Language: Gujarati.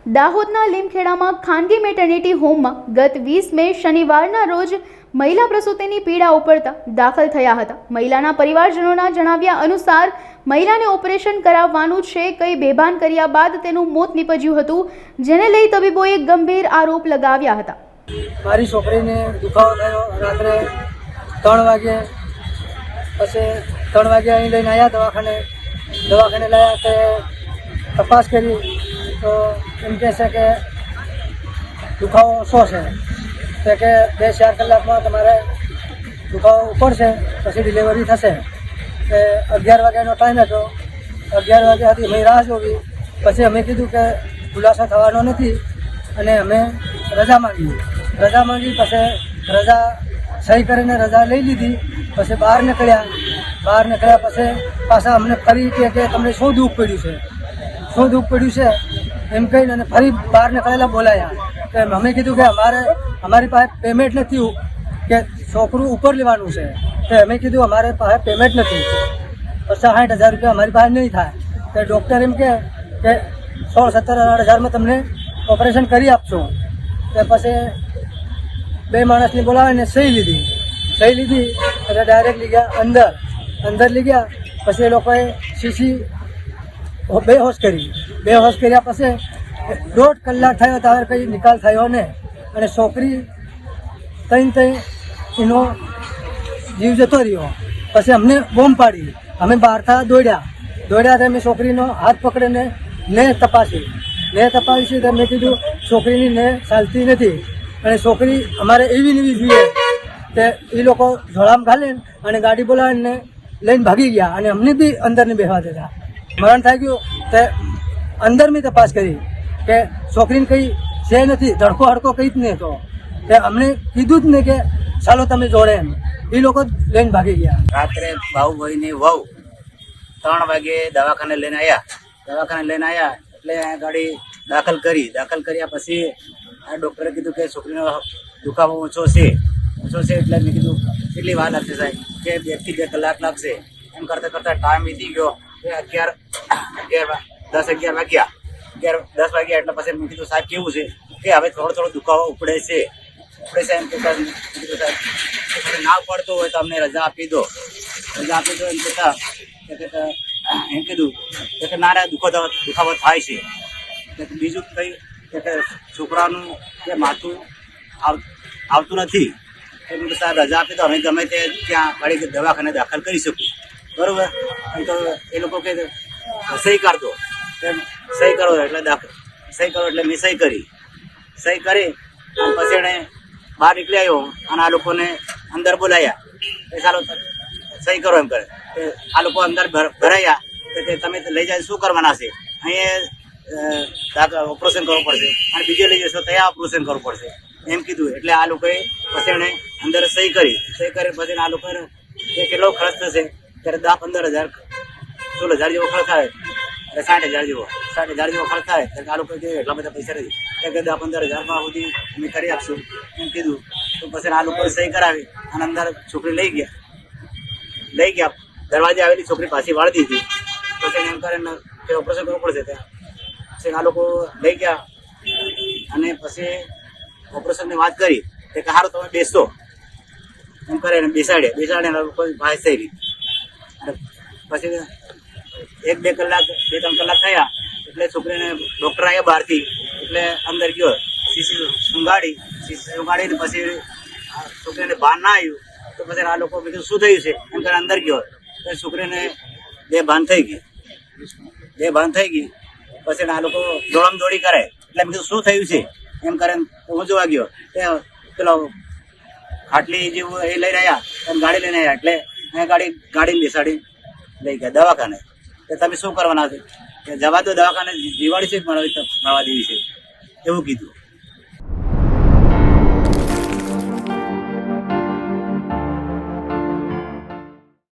દાહોદના લીમખેડામાં ખાનગી મેટર્નિટી હોમમાં ગત 20 મે શનિવારના રોજ મહિલા પ્રસૂતિની પીડા ઉપડતા દાખલ થયા હતા. મહિલાના પરિવારજનોના જણાવ્યા અનુસાર મહિલાને ઓપરેશન કરાવવાનું છે કઈ બેભાન કર્યા બાદ તેનું મોત નીપજ્યું હતું, જેને લઈ તબીબોએ ગંભીર આરોપ લગાવ્યા હતા. મારી છોકરીને દુખાવો થયો રાત્રે 3 વાગે, પછી 3 વાગે અહીં લઈને આવ્યા દવાખાને લાવ્યા કે તપાસ કરી તો એમ કહે છે કે દુખાવો ઓછો છે, તો કે 2-4 કલાકમાં તમારે દુખાવો ઉપડશે પછી ડિલિવરી થશે. કે 11 વાગ્યાનો ટાઈમ હતો, 11 વાગ્યા હતી અમે રાહ જોવી. પછી અમે કીધું કે ખુલાસો થવાનો નથી અને અમે રજા માંગી. પછી રજા સહી કરીને રજા લઈ લીધી. પછી બહાર નીકળ્યા પછી પાછા અમને ફરી કે તમને શું દુઃખ પડ્યું છે એમ કહીને અને ફરી બહાર નીકળેલા બોલાયા. કે અમે કીધું કે અમારી પાસે પેમેન્ટ નથી, કે છોકરું ઉપર લેવાનું છે. તો અમે કીધું અમારે પાસે પેમેન્ટ નથી, 60,000 રૂપિયા અમારી પાસે નહીં થાય. તો ડૉક્ટર એમ કે 16-17-18,000માં તમને ઓપરેશન કરી આપશો. તો પછી 2 માણસને બોલાવીને સહી લીધી એટલે ડાયરેક્ટ લઈ ગયા અંદર લઈ ગયા. પછી એ લોકોએ સીસી બેહોશ કર્યા. પછી 1.5 કલાક થયો ત્યારે કંઈ નિકાલ થયો ને, અને છોકરી તઈ એનો જીવ જતો રહ્યો. પછી અમને બોમ્બ પાડી, અમે બહારથી દોડ્યા અમે છોકરીનો હાથ પકડીને ને તપાસી તો મેં કીધું છોકરીની ને ચાલતી નથી અને છોકરી અમારે એવી જોઈએ. તે એ લોકો ઝોળામ ઘાલીને અને ગાડી બોલાવીને લઈને ભાગી ગયા અને અમને બી અંદર નહીં બેસવા દેતા. મરણ થઈ ગયું તે અંદર મેં તપાસ કરી કે છોકરીને કંઈ છે નથી, હડકો કંઈ જ નહીં હતો. તે અમને કીધું જ નહીં કે ચાલો તમે જોડે એમ. એ લોકો લઈને ભાગી ગયા. રાત્રે બાહુભાઈની વહુ 3 વાગે દવાખાને લઈને આવ્યા એટલે આ ગાડી દાખલ કર્યા. પછી આ ડૉક્ટરે કીધું કે છોકરીનો દુખાવો ઓછો છે એટલે મેં કીધું કેટલી વાર લાગશે સાહેબ? કે 1 થી 2 કલાક લાગશે. એમ કરતાં ટાઈમ વીતી ગયો. 10 વાગ્યા એટલે પછી મેં કીધું સાહેબ કેવું છે? કે હવે થોડો દુખાવો ઉપડે છે એમ કહેતા મેં કીધું સાહેબ ના પડતો હોય તો અમને રજા આપી દો એમ કહેતા એમ કીધું કે ના દુખાવો થાય છે. બીજું કંઈ કે છોકરાનું કે માથું આવતું નથી. એટલે સાહેબ રજા આપી તો અમે ગમે તે ત્યાં ગાડી દવાખાને દાખલ કરી શકું, બરાબર? તો એ લોકો કે સહી કરતો, સહી કરો એટલે મેં સહી કરી પછી એને બહાર નીકળી આવ્યો અને આ લોકોને અંદર બોલાયા કે ચાલો સહી કરો એમ કરે. આ લોકો અંદર ભરાયા કે તમે લઈ જાય શું કરવાના છે? અહીંયા ઓપરેશન કરવું પડશે અને બીજે લઈ જશો ત્યાં ઓપરેશન કરવું પડશે એમ કીધું. એટલે આ લોકોએ પછી એને અંદર સહી કરી પછી આ લોકોને કેટલો ખર્ચ થશે ત્યારે 10-15,000 16,000 જેવો ખર્ચ થાય, 60,000 જેવો ખર્ચ થાય. ત્યારે આ લોકોએ એટલા બધા પૈસા નથી કે 10-15,000માં સુધી અમે કરી આપશું એમ કીધું. તો પછી આ લોકોએ સહી કરાવી અને અંદર છોકરી લઈ ગયા. દરવાજે આવેલી છોકરી પાછી વાળી દીધી. પછી એમ કરીને ઓપરેશન કરવું પડશે ત્યાં. પછી આ લોકો લઈ ગયા અને પછી ઓપરેશનની વાત કરી કે સારું તમે બેસતો એમ કરીને બેસાડ્યા લોકો ભાઈ થઈ ગઈ. પછી 1-2 કલાક 2-3 કલાક થયા એટલે છોકરીને ડૉક્ટર આવ્યા બહારથી એટલે અંદર ગયો. સીસી સુંગાડીને પછી છોકરીને બહાર ના આવ્યું. તો પછી આ લોકો કીધું શું થયું છે એમ કરીને અંદર ગયો તો છોકરીને બેભાન થઈ ગઈ. પછી આ લોકો દોડી કરે એટલે મેં કીધું શું થયું છે એમ કરે હું જોવા ગયો તે પેલો ખાટલી જેવું એ લઈને આવ્યા એમ ગાડી લઈને આવ્યા એટલે અહીંયા ગાડી બેસાડી લઈ ગયા દવાખાને. કે તમે શું કરવાના છે? કે જવા દો દવાખાને, દિવાળી છે મળવા દેવી છે એવું કીધું.